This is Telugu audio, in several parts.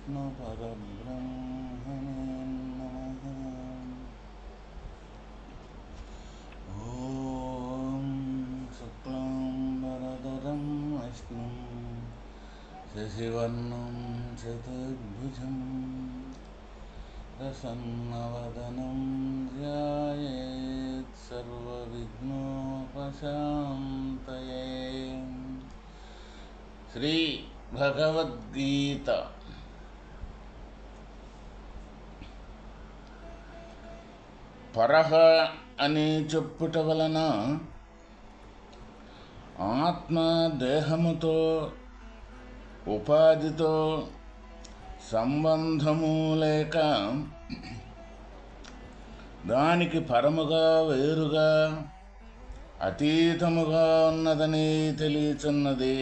श्रीकृष्णपरब्रह्मणे नमः। ॐ शुक्लाम्बरधरं विष्णुं शशिवर्णं चतुर्भुजं प्रसन्नवदनं ध्यायेत् सर्वविघ्नोपशान्तये। శ్రీ భగవద్గీత పరహ అని చెప్పుట వలన ఆత్మ దేహముతో ఉపాధితో సంబంధము లేక దానికి పరముగా వేరుగా అతీతముగా ఉన్నదని తెలియచున్నది.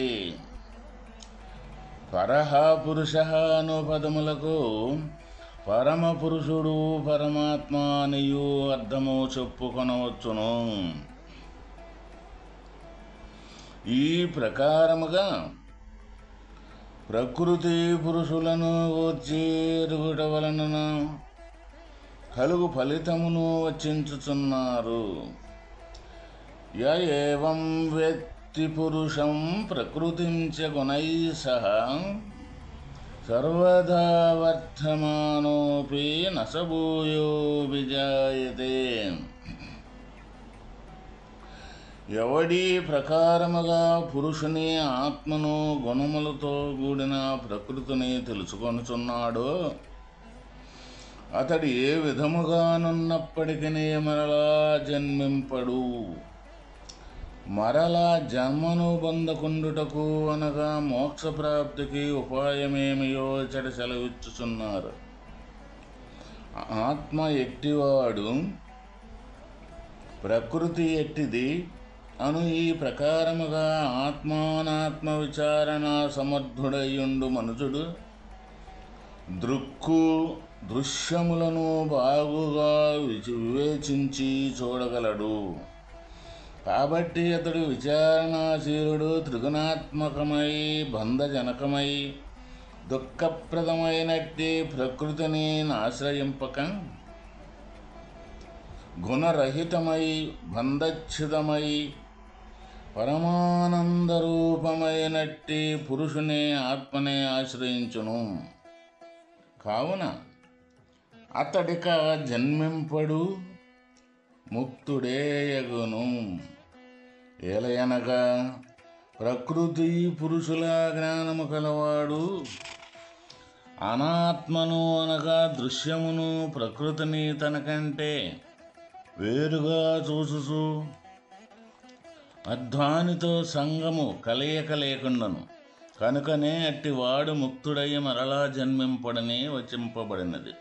పరహ పురుష అను పదములకు పరమ పురుషుడు పరమాత్మ అనియు అర్థము చెప్పుకొనవచ్చును. ఈ ప్రకారముగా ప్రకృతి పురుషులను గూర్చి ఎరుగుట వలన కలుగు ఫలితమును వచించుచున్నారు. ఏవం వ్యక్తి పురుషం ప్రకృతిం చ గుణైః సహ సర్వదా వర్ధమానోపి న స భూయో విజాయతే. ఎవడి ప్రకారముగా పురుషుని ఆత్మను గుణములతో కూడిన ప్రకృతిని తెలుసుకొనుచున్నాడో అతడు ఏ విధముగానున్నప్పటికీ మరలా జన్మింపడు. మరలా జన్మను పొందకుండుటకు అనగా మోక్షప్రాప్తికి ఉపాయమేమియో ఇచ్చట సెలవిచ్చుచున్నారు. ఆత్మ ఎట్టివాడు, ప్రకృతి ఎట్టిది అను ఈ ప్రకారముగా ఆత్మానాత్మ విచారణ సమర్థుడయ్యుండు మనుజుడు దృక్కు దృశ్యములను బాగుగా వివేచించి చూడగలడు. కాబట్టి అతడు విచారణాశీలుడు, త్రిగుణాత్మకమై బంధజనకమై దుఃఖప్రదమైనట్టి ప్రకృతిని ఆశ్రయింపక గుణరహితమై బంధచ్ఛిదమై పరమానందరూపమైనట్టి పురుషుని ఆత్మనే ఆశ్రయించును. కావున అతడిక జన్మింపడు, ముక్తుడేయగును. ఏలయనగా ప్రకృతి పురుషుల జ్ఞానము కలవాడు అనాత్మను అనగా దృశ్యమును ప్రకృతిని తనకంటే వేరుగా చూసుచు అధ్వానితో సంగము కలయిక లేకుండాను. కనుకనే అట్టివాడు ముక్తుడై మరలా జన్మింపడని వచింపబడినది.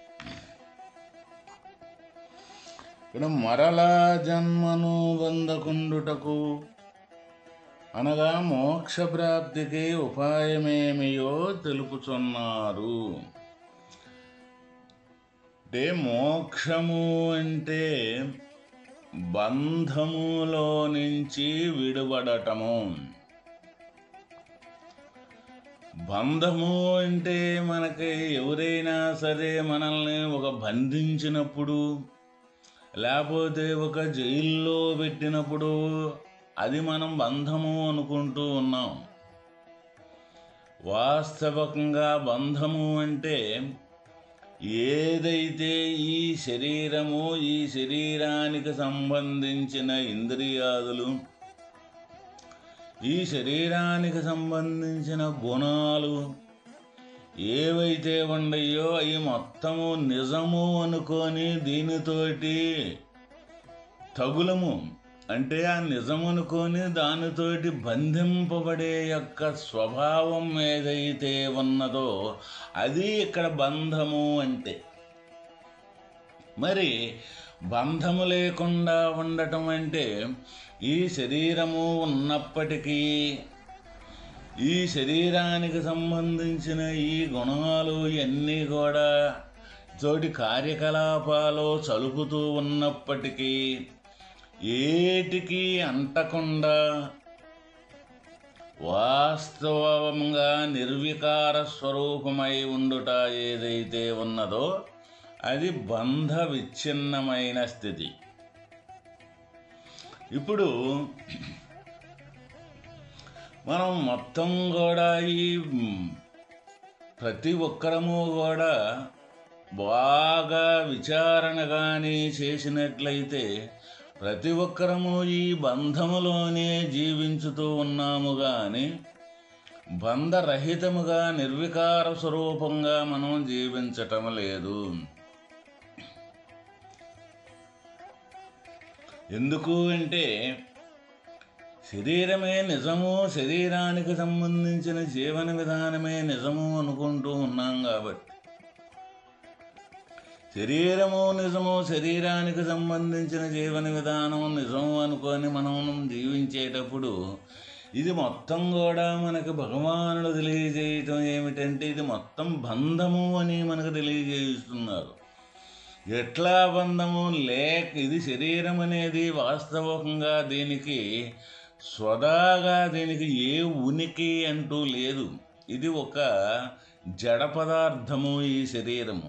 ఇక్కడ మరలా జన్మను బంధకుండుటకు అనగా మోక్షప్రాప్తికి ఉపాయమేమియో తెలుపుచున్నారు. అంటే మోక్షము అంటే బంధములో నుంచి విడుబడటము. బంధము అంటే మనకి ఎవరైనా సరే మనల్ని బంధించినప్పుడు లేకపోతే ఒక జైల్లో పెట్టినప్పుడు అది మనం బంధము అనుకుంటూ ఉన్నాం. వాస్తవకంగా బంధము అంటే ఏదైతే ఈ శరీరము, ఈ శరీరానికి సంబంధించిన ఇంద్రియాదులు, ఈ శరీరానికి సంబంధించిన గుణాలు ఏవైతే ఉండయో అవి మొత్తము నిజము అనుకొని దీనితోటి తగులము అంటే ఆ నిజం అనుకొని దానితోటి బంధింపబడే యొక్క స్వభావం ఏదైతే ఉన్నదో అది ఇక్కడ బంధము అంటే. మరి బంధము లేకుండా ఉండటం అంటే ఈ శరీరము ఉన్నప్పటికీ ఈ శరీరానికి సంబంధించిన ఈ గుణాలు ఇవన్నీ కూడా తోటి కార్యకలాపాలు చలుపుతూ ఉన్నప్పటికీ ఏటికి అంటకుండా వాస్తవంగా నిర్వికార స్వరూపమై ఉండుట ఏదైతే ఉన్నదో అది బంధ విచ్ఛిన్నమైన స్థితి. ఇప్పుడు మనం మొత్తం కూడా ఈ ప్రతి ఒక్కరము కూడా బాగా విచారణ కానీ చేసినట్లయితే ప్రతి ఒక్కరము ఈ బంధములోనే జీవించుతూ ఉన్నాము కానీ బంధరహితముగా నిర్వికార స్వరూపంగా మనం జీవించటం లేదు. ఎందుకు అంటే శరీరమే నిజము, శరీరానికి సంబంధించిన జీవన విధానమే నిజము అనుకుంటూ ఉన్నాం కాబట్టి, శరీరము నిజము, శరీరానికి సంబంధించిన జీవన విధానం నిజము అనుకొని మనం జీవించేటప్పుడు ఇది మొత్తం కూడా మనకు భగవానుడు తెలియజేయటం ఏమిటంటే ఇది మొత్తం బంధము అని మనకు తెలియజేస్తున్నారు. ఎట్లా బంధము ఇది శరీరం అనేది వాస్తవంగా దీనికి స్వదాగా దీనికి ఏ ఉనికి అంటూ లేదు. ఇది ఒక జడ పదార్థము ఈ శరీరము.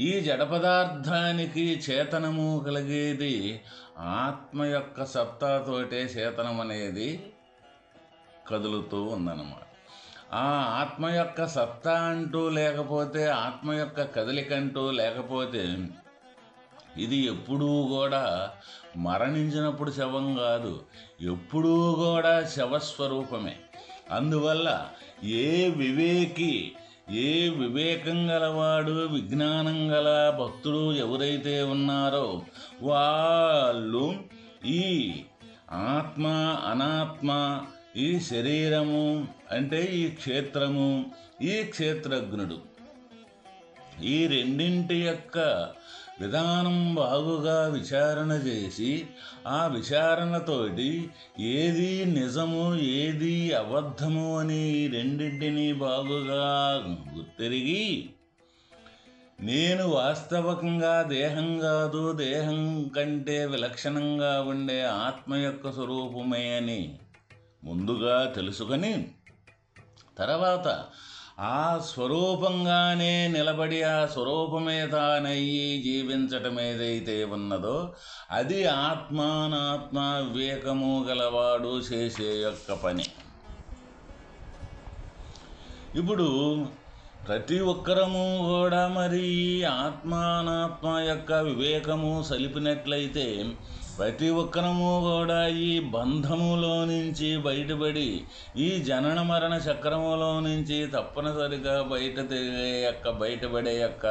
ఈ జడ పదార్థానికి చేతనము కలిగేది ఆత్మ యొక్క సత్తాతోటే చేతనం అనేది కదులుతూ ఉందన్నమాట. ఆ ఆత్మ యొక్క సత్తా అంటూ లేకపోతే, ఆత్మ యొక్క కదలికంటూ లేకపోతే ఇది ఎప్పుడూ కూడా మరణించినప్పుడు శవం కాదు, ఎప్పుడూ కూడా శవస్వరూపమే. అందువల్ల ఏ వివేకం గలవాడు, విజ్ఞానం గల భక్తుడు ఎవరైతే ఉన్నారో వాళ్ళు ఈ ఆత్మ అనాత్మ, ఈ శరీరము అంటే ఈ క్షేత్రము, ఈ క్షేత్రజ్ఞుడు, ఈ రెండింటి యొక్క విధానం బాగుగా విచారణ చేసి ఆ విచారణతోటి ఏది నిజము ఏది అబద్ధము అని ఈ రెండింటినీ బాగుగా గుర్తిరిగి నేను వాస్తవకంగా దేహం కాదు, దేహం కంటే విలక్షణంగా ఉండే ఆత్మ యొక్క స్వరూపమే అని ముందుగా తెలుసుకొని తర్వాత ఆ స్వరూపంగానే నిలబడి ఆ స్వరూపమే తానయ్యి జీవించటం ఏదైతే ఉన్నదో అది ఆత్మానాత్మ వివేకము గలవాడు చేసే యొక్క పని. ఇప్పుడు ప్రతి ఒక్కరము కూడా మరి ఆత్మానాత్మ యొక్క వివేకము సలిపినట్లయితే ప్రతి ఒక్కరము కూడా ఈ బంధములో నుంచి బయటపడి ఈ జనన మరణ చక్రములో నుంచి తప్పనిసరిగా బయటపడే యొక్క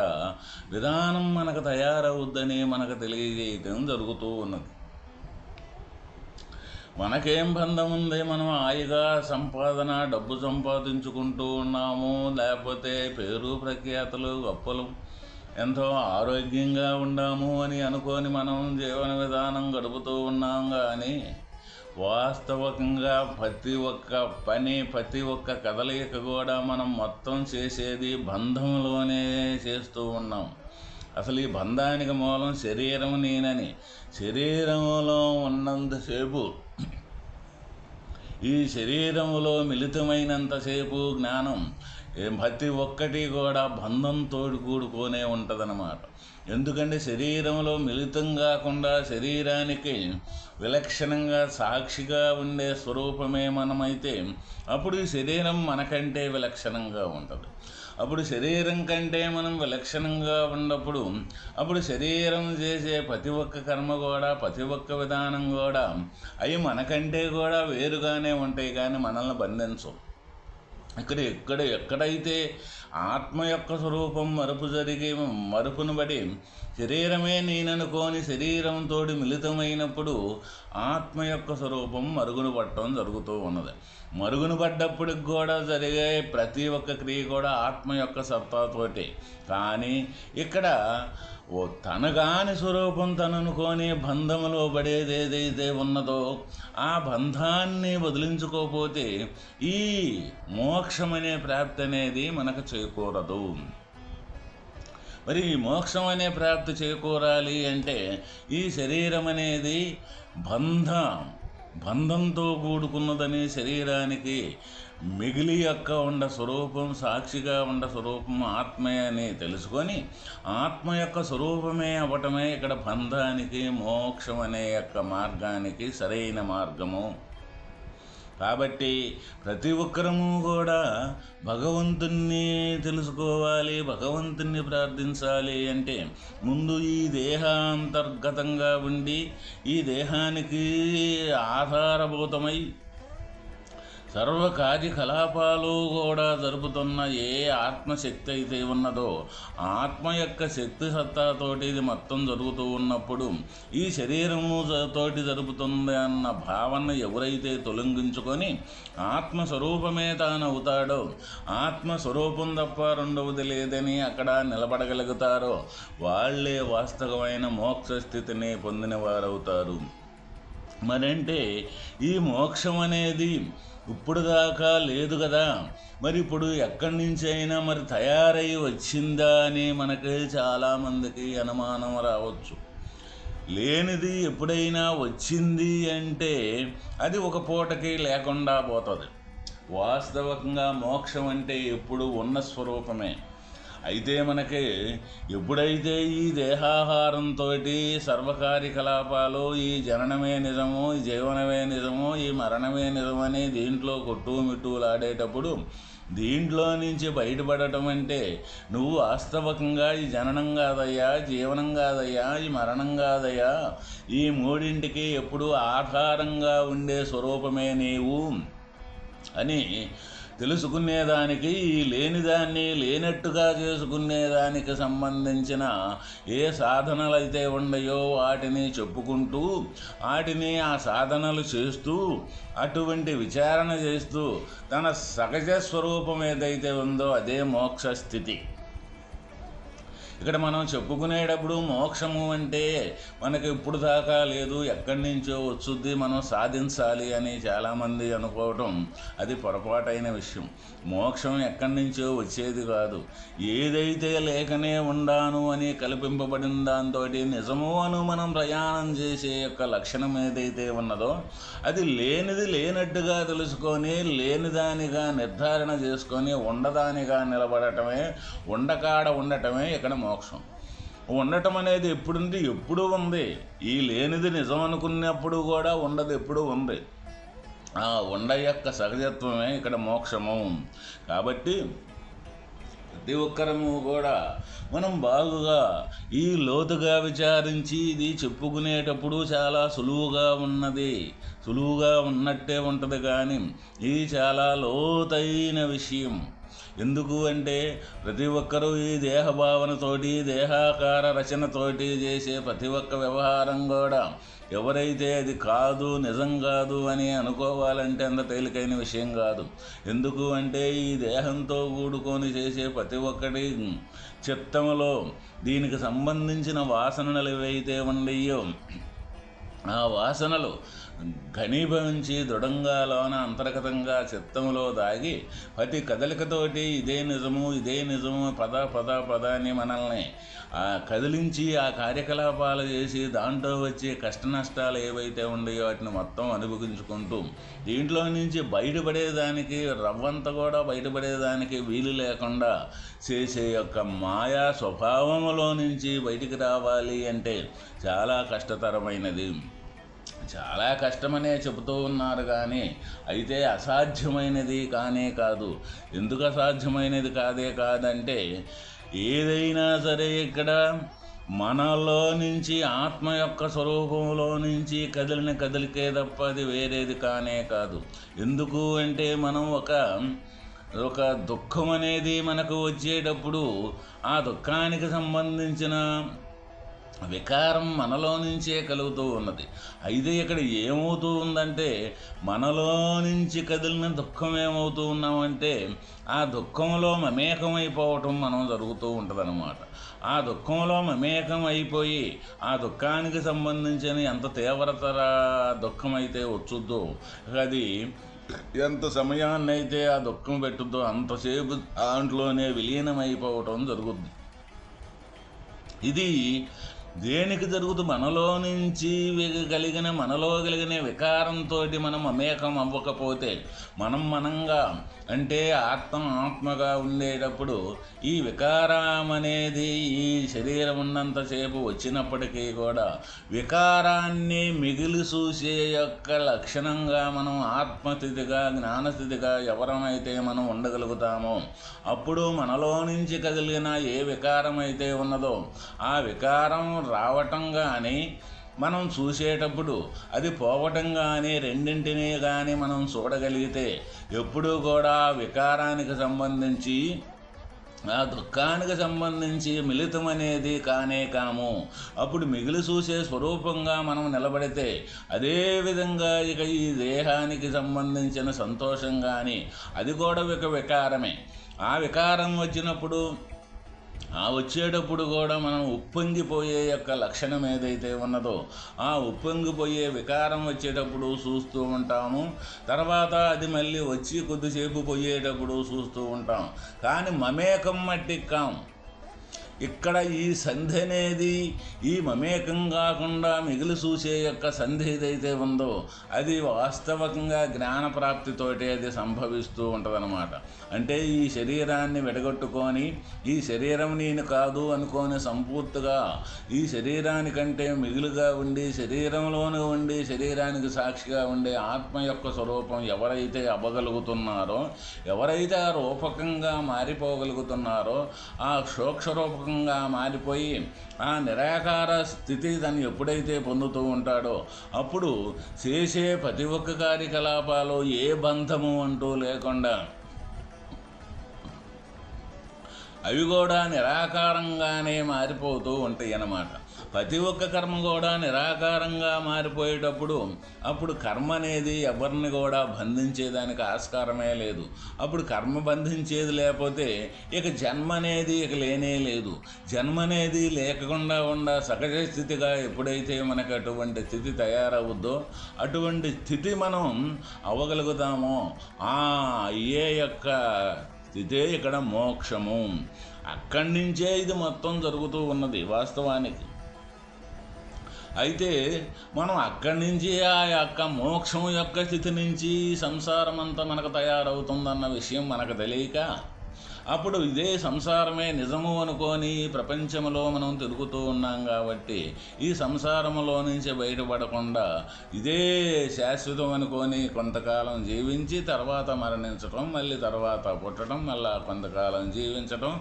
విధానం మనకు తయారవుద్దని మనకు తెలియజేయటం జరుగుతూ ఉన్నది. మనకేం బంధం ఉంది? మనం హాయిగా సంపాదన డబ్బు సంపాదించుకుంటూ ఉన్నాము, లేకపోతే పేరు ప్రఖ్యాతలు గొప్పలు ఎంతో ఆరోగ్యంగా ఉండాము అని అనుకొని మనం జీవన విధానం గడుపుతూ ఉన్నాం. కానీ వాస్తవకంగా ప్రతి ఒక్క పని ప్రతి ఒక్క కదలిక కూడా మనం మొత్తం చేసేది బంధంలోనే చేస్తూ ఉన్నాం. అసలు ఈ బంధానికి మూలం శరీరం నేనని, శరీరంలో ఉన్నంతసేపు ఈ శరీరంలో మిళితమైనంతసేపు జ్ఞానం ప్రతి ఒక్కటి కూడా బంధంతో కూడుకొనే ఉంటుందన్నమాట. ఎందుకంటే శరీరంలో మిళితం కాకుండా శరీరానికి విలక్షణంగా సాక్షిగా ఉండే స్వరూపమే మనమైతే అప్పుడు ఈ శరీరం మనకంటే విలక్షణంగా ఉంటుంది. అప్పుడు శరీరం కంటే మనం విలక్షణంగా ఉన్నప్పుడు అప్పుడు శరీరం చేసే ప్రతి ఒక్క కర్మ కూడా ప్రతి ఒక్క విధానం కూడా అవి మనకంటే కూడా వేరుగానే ఉంటాయి, కానీ మనల్ని బంధించవు. ఎక్కడైతే ఆత్మ యొక్క స్వరూపం మరుపును బడి శరీరమే నేననుకోని శరీరంతో మిళితమైనప్పుడు ఆత్మ యొక్క స్వరూపం మరుగున పట్టడం జరుగుతూ ఉన్నది. మరుగున పడ్డప్పటికి కూడా జరిగే ప్రతి ఒక్క క్రియ కూడా ఆత్మ యొక్క సత్తాతోటి. కానీ ఇక్కడ తనగాని స్వరూపం తననుకొని బంధములో పడేది ఏదైతే ఉన్నదో ఆ బంధాన్ని వదిలించుకోకపోతే ఈ మోక్షం అనే ప్రాప్తి అనేది మనకు చేకూరదు. మరి ఈ మోక్షం అనే ప్రాప్తి చేకూరాలి అంటే ఈ శరీరం అనేది బంధంతో కూడుకున్నదని శరీరానికి మిగిలి యొక్క ఉండ స్వరూపం, సాక్షిగా ఉండ స్వరూపం ఆత్మే అని తెలుసుకొని ఆత్మ యొక్క స్వరూపమే అవ్వటమే ఇక్కడ బంధానికి, మోక్షం అనే యొక్క మార్గానికి సరైన మార్గము. కాబట్టి ప్రతి ఒక్కరము కూడా భగవంతుణ్ణి తెలుసుకోవాలి, భగవంతుణ్ణి ప్రార్థించాలి అంటే ముందు ఈ దేహాంతర్గతంగా ఉండి ఈ దేహానికి ఆధారభూతమై సర్వ కార్యకలాపాలు కూడా జరుపుతున్న ఏ ఆత్మశక్తి అయితే ఉన్నదో ఆత్మ యొక్క శక్తి సత్తాతోటి ఇది మొత్తం జరుగుతూ ఉన్నప్పుడు ఈ శరీరము తోటి జరుపుతుంది అన్న భావన ఎవరైతే తొలగించుకొని ఆత్మస్వరూపమే తానవుతాడో, ఆత్మస్వరూపం తప్ప రెండవది లేదని అక్కడ నిలబడగలుగుతారో వాళ్ళే వాస్తవమైన మోక్ష స్థితిని పొందిన వారవుతారు. మరంటే ఈ మోక్షం అనేది ఇప్పుడు దాకా లేదు కదా, మరి ఇప్పుడు ఎక్కడి నుంచి అయినా మరి తయారై వచ్చిందా అని మనకి చాలామందికి అనుమానం రావచ్చు. లేనిది ఎప్పుడైనా వచ్చింది అంటే అది ఒక పూటకి లేకుండా పోతుంది. వాస్తవంగా మోక్షం అంటే ఎప్పుడు ఉన్న స్వరూపమే. అయితే మనకి ఎప్పుడైతే ఈ దేహాహారంతో సర్వకార్యకలాపాలు, ఈ జననమే నిజము, ఈ జీవనమే నిజము, ఈ మరణమే నిజమని దీంట్లో కొట్టుమిట్టులాడేటప్పుడు దీంట్లో నుంచి బయటపడటం అంటే నువ్వు వాస్తవకంగా ఈ జననం కాదయ్యా, జీవనం కాదయ్యా, ఈ మరణం కాదయ్యా, ఈ మూడింటికి ఎప్పుడు ఆధారంగా ఉండే స్వరూపమే నీవు అని తెలుసుకునేదానికి, ఈ లేనిదాన్ని లేనట్టుగా చేసుకునేదానికి సంబంధించిన ఏ సాధనలు అయితే ఉన్నాయో వాటిని చెప్పుకుంటూ వాటిని ఆ సాధనలు చేస్తూ అటువంటి విచారణ చేస్తూ తన సహజ స్వరూపం ఏదైతే ఉందో అదే మోక్ష స్థితి. ఇక్కడ మనం చెప్పుకునేటప్పుడు మోక్షము అంటే మనకి ఇప్పుడు దాకా లేదు, ఎక్కడి నుంచో వచ్చుద్ది, మనం సాధించాలి అని చాలామంది అనుకోవటం అది పొరపాటైన విషయం. మోక్షం ఎక్కడి నుంచో వచ్చేది కాదు. ఏదైతే లేకనే ఉండాను అని కల్పింపబడిన దాంతో నిజము అను మనం ప్రయాణం చేసే యొక్క లక్షణం ఏదైతే ఉన్నదో అది లేనిది లేనట్టుగా తెలుసుకొని లేనిదానిగా నిర్ధారణ చేసుకొని ఉండదానిగా నిలబడటమే, ఉండకాడ ఉండటమే ఇక్కడ మోక్షం. ఉండటం అనేది ఎప్పుడుంది? ఎప్పుడూ ఉంది. ఈ లేనిది నిజం అనుకున్నప్పుడు కూడా ఉండదు, ఎప్పుడూ ఉంది. ఆ ఉండ యొక్క సహజత్వమే ఇక్కడ మోక్షము. కాబట్టి ప్రతి ఒక్కరము కూడా మనం బాగుగా ఈ లోతుగా విచారించి ఇది చెప్పుకునేటప్పుడు చాలా సులువుగా ఉన్నట్టే ఉంటుంది, కానీ ఇది చాలా లోతైన విషయం. ఎందుకు అంటే ప్రతి ఒక్కరూ ఈ దేహభావనతోటి, దేహాకార రచనతోటి చేసే ప్రతి ఒక్క వ్యవహారం కూడా ఎవరైతే అది కాదు, నిజం కాదు అని అనుకోవాలంటే అంత తేలికైన విషయం కాదు. ఎందుకు అంటే ఈ దేహంతో కూడుకొని చేసే ప్రతి ఒక్కటి చిత్తములో దీనికి సంబంధించిన వాసనలు ఏవైతే ఉన్నాయో ఆ వాసనలు ఘనీభవించి దృఢంగా లోన అంతర్గతంగా చిత్తంలో దాగి ప్రతి కదలికతోటి ఇదే నిజము పద అని మనల్ని కదిలించి ఆ కార్యకలాపాలు చేసి దాంట్లో వచ్చే కష్ట నష్టాలు ఏవైతే ఉన్నాయో వాటిని మొత్తం అనుభవించుకుంటూ దీంట్లో నుంచి బయటపడేదానికి రవ్వంత కూడా బయటపడేదానికి వీలు లేకుండా చేసే యొక్క మాయా స్వభావంలో నుంచి బయటికి రావాలి అంటే చాలా కష్టతరమైనది. చాలా కష్టమనే చెబుతూ ఉన్నారు, కానీ అయితే అసాధ్యమైనది కానే కాదు. ఎందుకు అసాధ్యమైనది కాదంటే ఏదైనా సరే ఇక్కడ మనలో నుంచి ఆత్మ యొక్క స్వరూపంలో నుంచి కదిలిన కదిలికే తప్ప అది వేరేది కానే కాదు. ఎందుకు అంటే మనం ఒక దుఃఖం అనేది మనకు వచ్చేటప్పుడు ఆ దుఃఖానికి సంబంధించిన వికారం మనలో నుంచే కలుగుతూ ఉన్నది. అయితే ఇక్కడ ఏమవుతూ ఉందంటే మనలో నుంచి కదిలిన దుఃఖం ఏమవుతూ ఉన్నామంటే ఆ దుఃఖంలో మమేకమైపోవటం మనం జరుగుతూ ఉంటుందన్నమాట. ఆ దుఃఖంలో మమేకం అయిపోయి ఆ దుఃఖానికి సంబంధించిన ఎంత తీవ్రతర దుఃఖం అయితే వచ్చుద్దో అది ఎంత సమయాన్ని అయితే ఆ దుఃఖం పెట్టుద్దో అంతసేపు దాంట్లోనే విలీనమైపోవటం జరుగుద్ది. ఇది దేనికి జరుగుతూ మనలో కలిగిన వికారంతో మనం మమేకం అవ్వకపోతే మనంగా అంటే ఆత్మగా ఉండేటప్పుడు ఈ వికారం అనేది ఈ శరీరం ఉన్నంతసేపు వచ్చినప్పటికీ కూడా వికారాన్ని మిగిలి చూసే యొక్క లక్షణంగా మనం ఆత్మస్థితిగా జ్ఞానస్థితిగా ఎవరమైతే మనం ఉండగలుగుతామో అప్పుడు మనలో నుంచి కదిలిన ఏ వికారం అయితే ఉన్నదో ఆ వికారం రావటం కానీ మనం చూసేటప్పుడు అది పోవటం కానీ రెండింటినీ కానీ మనం చూడగలిగితే ఎప్పుడూ కూడా వికారానికి సంబంధించి ఆ దుఃఖానికి సంబంధించి మిళితం అనేది కాము. అప్పుడు మిగిలి చూసే స్వరూపంగా మనం నిలబడితే అదేవిధంగా ఇక ఈ దేహానికి సంబంధించిన సంతోషం కానీ అది కూడా ఒక వికారమే. ఆ వికారం వచ్చేటప్పుడు కూడా మనం ఉప్పొంగిపోయే యొక్క లక్షణం ఏదైతే ఉన్నదో ఆ ఉప్పొంగిపోయే వికారం వచ్చేటప్పుడు చూస్తూ ఉంటాము. తర్వాత అది మళ్ళీ వచ్చి కొద్దిసేపు పోయేటప్పుడు చూస్తూ ఉంటాం. కానీ మమేకం మట్టిక్కాం. ఇక్కడ ఈ సంధి అనేది ఈ మమేకం కాకుండా మిగిలి చూసే యొక్క సంధి ఏదైతే ఉందో అది వాస్తవికంగా జ్ఞానప్రాప్తితోటి అది సంభవిస్తూ ఉంటుందన్నమాట. అంటే ఈ శరీరాన్ని విడగొట్టుకొని ఈ శరీరం నేను కాదు అనుకొని సంపూర్తిగా ఈ శరీరానికంటే మిగులుగా ఉండి శరీరంలోనే ఉండి శరీరానికి సాక్షిగా ఉండే ఆత్మ యొక్క స్వరూపం ఎవరైతే అవ్వగలుగుతున్నారో ఎవరైతే ఆ రూపకంగా మారిపోగలుగుతున్నారో ఆ సూక్ష్మరూపకంగా మారిపోయి ఆ నిరాకార స్థితి దాన్ని ఎప్పుడైతే పొందుతూ ఉంటాడో అప్పుడు చేసే ప్రతి ఒక్క కార్యకలాపాలు ఏ బంధము అంటూ లేకుండా అవి కూడా నిరాకారంగానే మారిపోతూ ఉంటాయి అన్నమాట. ప్రతి ఒక్క కర్మ కూడా నిరాకారంగా మారిపోయేటప్పుడు అప్పుడు కర్మ అనేది ఎవరిని కూడా బంధించేదానికి ఆస్కారమే లేదు. అప్పుడు కర్మ బంధించేది లేకపోతే ఇక జన్మ అనేది ఇక లేనే లేదు. జన్మ అనేది లేకుండా సహజ స్థితిగా ఎప్పుడైతే మనకు అటువంటి స్థితి తయారవుద్దో అటువంటి స్థితి మనం అవ్వగలుగుతామో ఏ యొక్క స్థితే ఇక్కడ మోక్షము. అక్కడి నుంచే ఇది మొత్తం జరుగుతూ ఉన్నది వాస్తవానికి. అయితే మనం అక్కడి నుంచి ఆ యొక్క మోక్షం యొక్క స్థితి నుంచి సంసారం అంతా మనకు తయారవుతుందన్న విషయం మనకు తెలియక అప్పుడు ఇదే సంసారమే నిజము అనుకొని ప్రపంచంలో మనం తిరుగుతూ ఉన్నాం. కాబట్టి ఈ సంసారంలో నుంచి బయటపడకుండా ఇదే శాశ్వతం అనుకొని కొంతకాలం జీవించి తర్వాత మరణించటం, మళ్ళీ తర్వాత పుట్టడం, మళ్ళీ కొంతకాలం జీవించటం,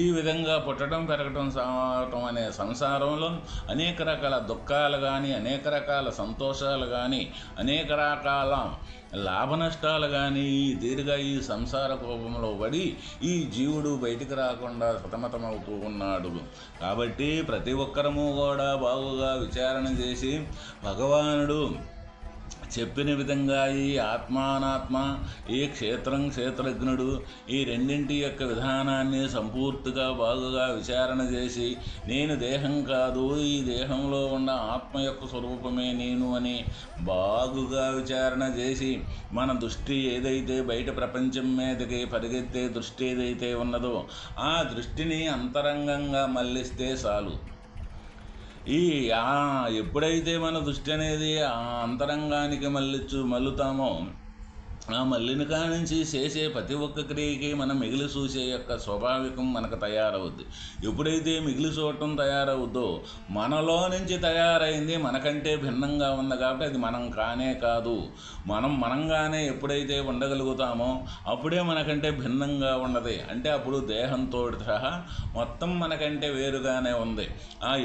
ఈ విధంగా పుట్టడం పెరగటం సావటం అనే సంసారంలో అనేక రకాల దుఃఖాలు కానీ అనేక రకాల సంతోషాలు కానీ అనేక రకాల లాభ నష్టాలు కానీ తీరుగా ఈ సంసార కోపంలో పడి ఈ జీవుడు బయటికి రాకుండా సతమతమవుతూ ఉన్నాడు. కాబట్టి ప్రతి ఒక్కరము కూడా బాగుగా విచారణ చేసి భగవానుడు చెప్పిన విధంగా ఈ ఆత్మానాత్మ ఈ క్షేత్రజ్ఞుడు ఈ రెండింటి యొక్క విధానాన్ని సంపూర్తిగా బాగుగా విచారణ చేసి నేను దేహం కాదు ఈ దేహంలో ఉన్న ఆత్మ యొక్క స్వరూపమే నేను అని బాగుగా విచారణ చేసి మన దృష్టి ఏదైతే బయట ప్రపంచం మీదకి పరిగెత్తే దృష్టి ఏదైతే ఉన్నదో ఆ దృష్టిని అంతరంగంగా మళ్ళిస్తే చాలు. ఎప్పుడైతే మన దృష్టి అనేది ఆ అంతరంగానికి మళ్ళుతామో ఆ మల్లిని కానించి చేసే ప్రతి ఒక్క క్రియకి మనం మిగిలి చూసే యొక్క స్వాభావికం మనకు తయారవుద్ది. ఎప్పుడైతే మిగిలి చూడటం తయారవుద్దో మనలో నుంచి తయారైంది మనకంటే భిన్నంగా ఉంది కాబట్టి అది మనం కానే కాదు. మనంగానే ఎప్పుడైతే ఉండగలుగుతామో అప్పుడే మనకంటే భిన్నంగా ఉన్నది. అంటే అప్పుడు దేహంతో సహా మొత్తం మనకంటే వేరుగానే ఉంది.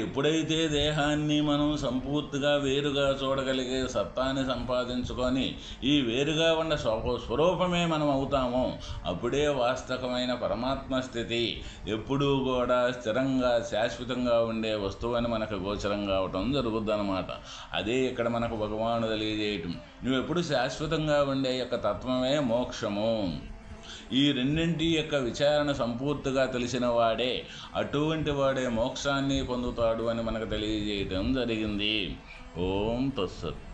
ఎప్పుడైతే దేహాన్ని మనం సంపూర్తిగా వేరుగా చూడగలిగే సత్తాన్ని సంపాదించుకొని ఈ వేరుగా ఉన్న స్వరూపమే మనం అవుతామో అప్పుడే వాస్తవమైన పరమాత్మ స్థితి ఎప్పుడూ కూడా స్థిరంగా శాశ్వతంగా ఉండే వస్తువు అని మనకు గోచరం కావటం జరుగుద్దన్నమాట. అదే ఇక్కడ మనకు భగవానుడు తెలియజేయటం, నువ్వు ఎప్పుడు శాశ్వతంగా ఉండే యొక్క తత్వమే మోక్షము. ఈ రెండింటి యొక్క విచారణ సంపూర్తిగా తెలిసిన వాడే అటువంటి వాడే మోక్షాన్ని పొందుతాడు అని మనకు తెలియజేయటం జరిగింది. ఓం తత్సత్.